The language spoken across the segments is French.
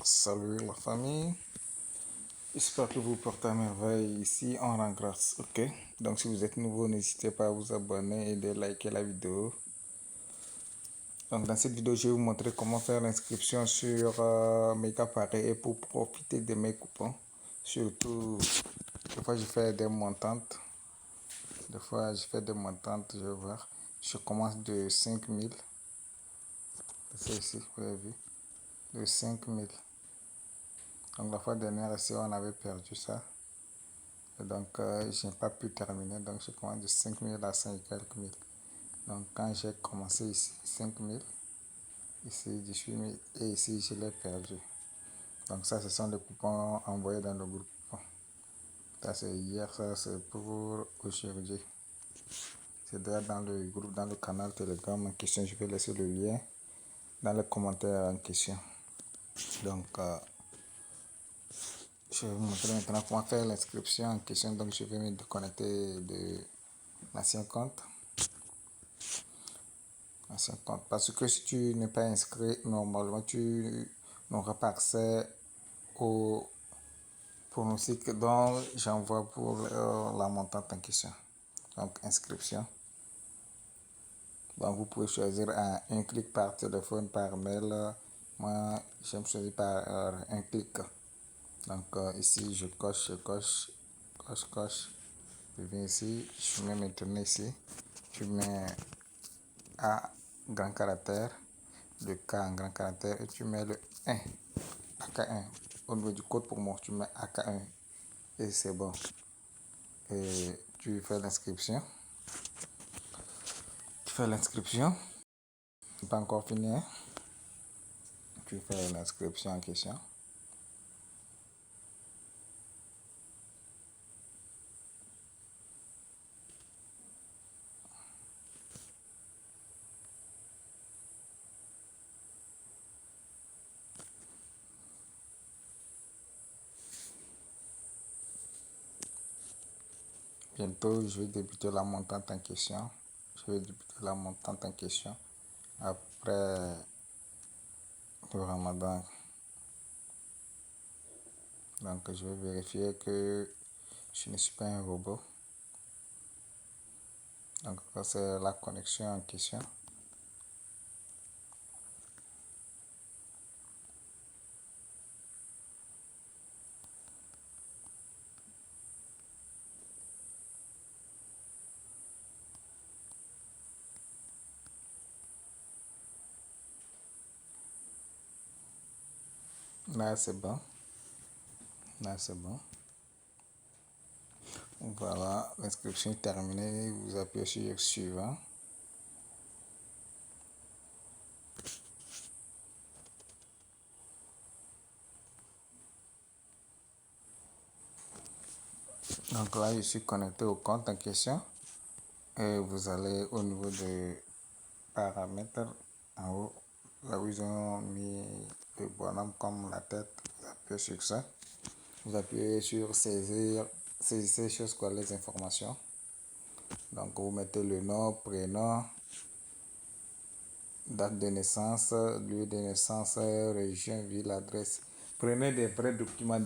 Salut la famille, j'espère que vous portez à merveille. Ici on rend grâce, ok? Donc si vous êtes nouveau, n'hésitez pas à vous abonner et de liker la vidéo. Donc dans cette vidéo, je vais vous montrer comment faire l'inscription sur Megaparé et pour profiter de mes coupons. Surtout, des fois je fais des montantes. Je vais voir. Je commence de 5000. C'est ici, vous avez vu, de 5000. Donc la fois dernière ici on avait perdu ça. Et donc je n'ai pas pu terminer. Donc je commence de 5000 à 5 et quelques mille. Donc quand j'ai commencé ici 5000, ici 18 000 et ici je l'ai perdu. Donc ça ce sont les coupons envoyés dans le groupe. Ça c'est hier, ça c'est pour aujourd'hui. C'est déjà dans le groupe, dans le canal Telegram en question. Je vais laisser le lien dans les commentaires en question. Donc je vais vous montrer maintenant comment faire l'inscription en question. Donc je vais me déconnecter de l'ancien compte. Parce que si tu n'es pas inscrit, normalement tu n'auras pas accès au pronostic dont j'envoie pour la montante en question. Donc inscription. Donc vous pouvez choisir un clic par téléphone, par mail. Moi j'aime choisir par un clic. Donc ici je coche. Je viens ici, je mets maintenant ici. Je mets A grand caractère, le K en grand caractère et tu mets le 1, AK1. Au niveau du code pour moi, tu mets AK1 et c'est bon. Et tu fais l'inscription. C'est pas encore fini. Hein? Tu fais l'inscription en question. Bientôt, je vais débuter la montante en question. Après le Ramadan. Donc, je vais vérifier que je ne suis pas un robot. Donc, ça c'est la connexion en question. Là, c'est bon. Voilà, l'inscription est terminée. Vous appuyez sur suivant. Donc là, je suis connecté au compte en question. Et vous allez au niveau des paramètres en haut, là où ils ont mis le bonhomme comme la tête. Vous appuyez sur ça. Vous appuyez sur saisir ces choses, quoi, les informations. Donc vous mettez le nom, prénom, date de naissance, lieu de naissance, région, ville, adresse. Prenez des vrais documents,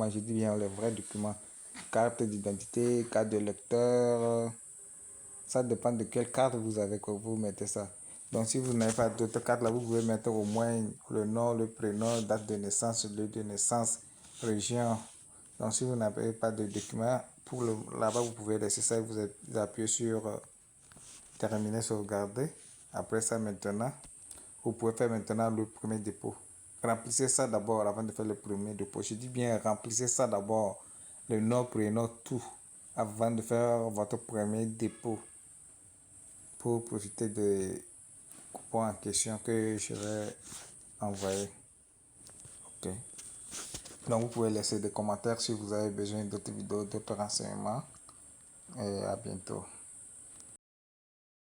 je dis bien les vrais documents. Carte d'identité, carte de lecteur. Ça dépend de quelle carte vous avez que vous mettez ça. Donc si vous n'avez pas d'autres cartes là, vous pouvez mettre au moins le nom, le prénom, date de naissance, lieu de naissance, région. Donc si vous n'avez pas de document, pour là-bas vous pouvez laisser ça, vous appuyez sur terminer, sauvegarder. Après ça maintenant, vous pouvez faire maintenant le premier dépôt. Remplissez ça d'abord avant de faire le premier dépôt. Je dis bien remplissez ça d'abord, le nom, prénom, tout, avant de faire votre premier dépôt. Pour profiter des coupons en question que je vais envoyer. Ok. Donc vous pouvez laisser des commentaires si vous avez besoin d'autres vidéos, d'autres renseignements. Et à bientôt.